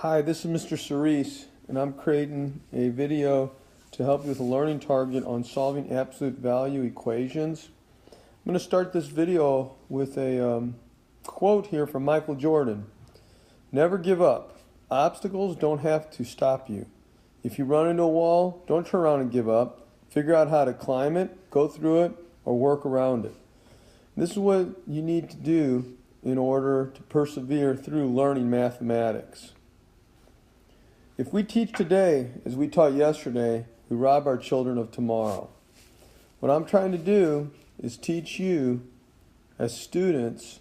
Hi, this is Mr. Cerise, and I'm creating a video to help you with a learning target on solving absolute value equations. I'm going to start this video with a quote here from Michael Jordan. Never give up. Obstacles don't have to stop you. If you run into a wall, don't turn around and give up. Figure out how to climb it, go through it, or work around it. This is what you need to do in order to persevere through learning mathematics. If we teach today as we taught yesterday, we rob our children of tomorrow. What I'm trying to do is teach you as students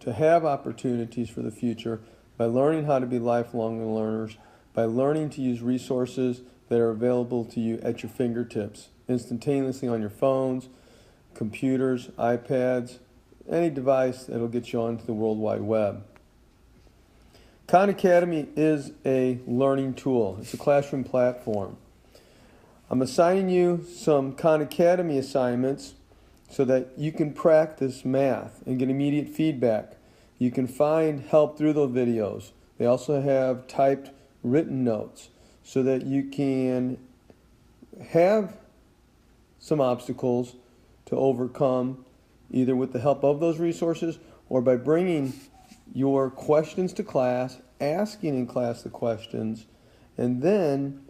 to have opportunities for the future by learning how to be lifelong learners, by learning to use resources that are available to you at your fingertips, instantaneously on your phones, computers, iPads, any device that will get you onto the World Wide Web. Khan Academy is a learning tool. It's a classroom platform. I'm assigning you some Khan Academy assignments so that you can practice math and get immediate feedback. You can find help through those videos. They also have typed written notes so that you can have some obstacles to overcome either with the help of those resources or by bringing your questions to class, asking in class the questions, and then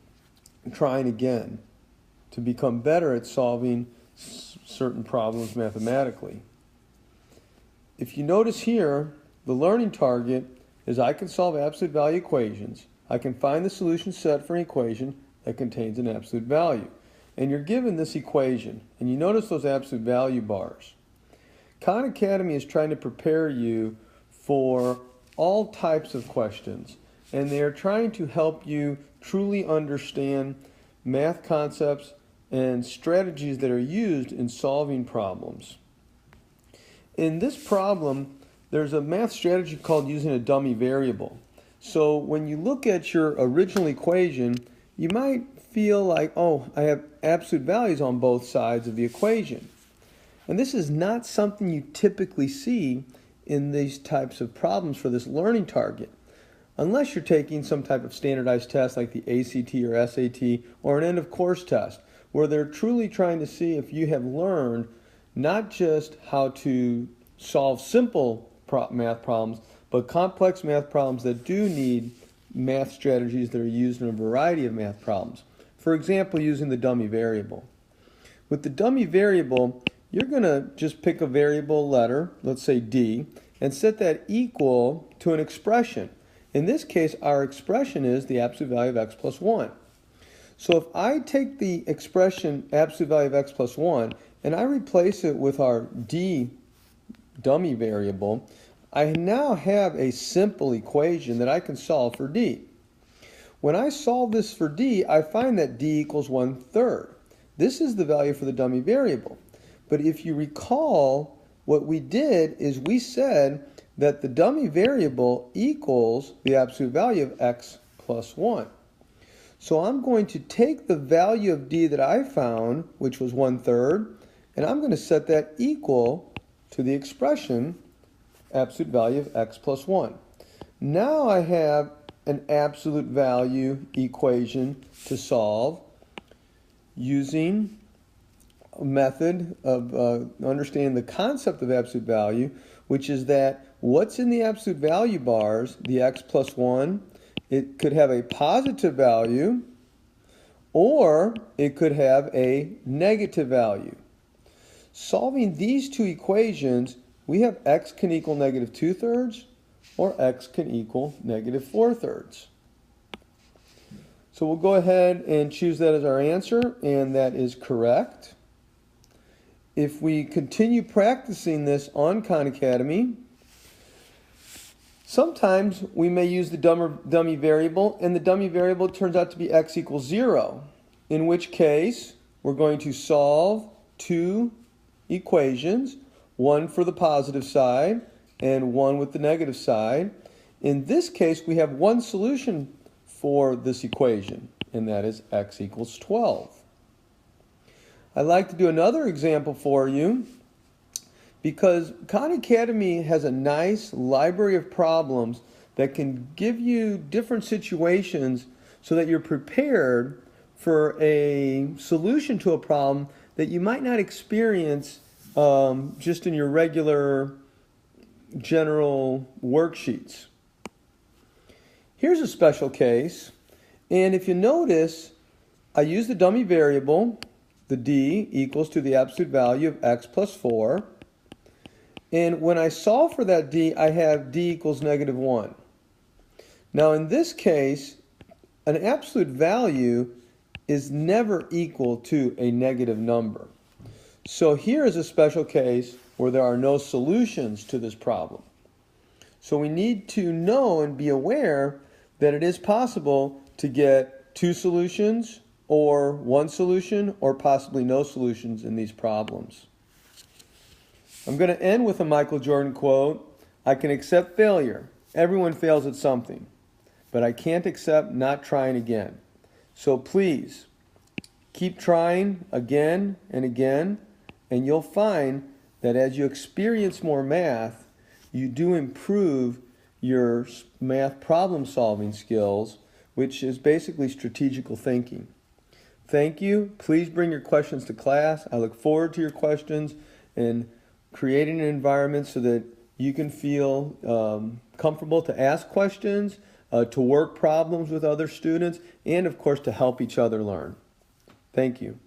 trying again to become better at solving certain problems mathematically. If you notice here, the learning target is I can solve absolute value equations. I can find the solution set for an equation that contains an absolute value. And you're given this equation, and you notice those absolute value bars. Khan Academy is trying to prepare you for all types of questions, and they are trying to help you truly understand math concepts and strategies that are used in solving problems. In this problem, there's a math strategy called using a dummy variable. So when you look at your original equation, you might feel like, oh, I have absolute values on both sides of the equation. And this is not something you typically see in these types of problems for this learning target, unless you're taking some type of standardized test like the ACT or SAT or an end-of-course test, where they're truly trying to see if you have learned not just how to solve simple math problems, but complex math problems that do need math strategies that are used in a variety of math problems. For example, using the dummy variable. With the dummy variable, you're going to just pick a variable letter, let's say D, and set that equal to an expression. In this case, our expression is the absolute value of x plus 1. So if I take the expression absolute value of x plus 1 and I replace it with our D dummy variable, I now have a simple equation that I can solve for D. When I solve this for D, I find that D equals 1/3. This is the value for the dummy variable. But if you recall, what we did is we said that the dummy variable equals the absolute value of x plus 1. So I'm going to take the value of D that I found, which was 1/3, and I'm going to set that equal to the expression absolute value of x plus 1. Now I have an absolute value equation to solve using a method of understanding the concept of absolute value, which is that what's in the absolute value bars, the x plus 1, it could have a positive value or it could have a negative value. Solving these two equations, we have x can equal negative 2/3 or x can equal negative 4/3. So we'll go ahead and choose that as our answer, and that is correct. If we continue practicing this on Khan Academy, sometimes we may use the dummy variable, and the dummy variable turns out to be x equals 0, in which case we're going to solve two equations, one for the positive side and one with the negative side. In this case, we have one solution for this equation, and that is x equals 12. I'd like to do another example for you because Khan Academy has a nice library of problems that can give you different situations so that you're prepared for a solution to a problem that you might not experience just in your regular general worksheets. Here's a special case, and if you notice, I use the dummy variable, the d equals to the absolute value of x plus 4, and when I solve for that d, I have d equals -1. Now in this case, an absolute value is never equal to a negative number. So here is a special case where there are no solutions to this problem. So we need to know and be aware that it is possible to get 2 solutions or 1 solution or possibly no solutions in these problems. I'm going to end with a Michael Jordan quote. I can accept failure. Everyone fails at something. But I can't accept not trying again. So please, keep trying again and again, and you'll find that as you experience more math, you do improve your math problem-solving skills, which is basically strategical thinking. Thank you. Please bring your questions to class. I look forward to your questions and creating an environment so that you can feel comfortable to ask questions, to work problems with other students, and of course to help each other learn. Thank you.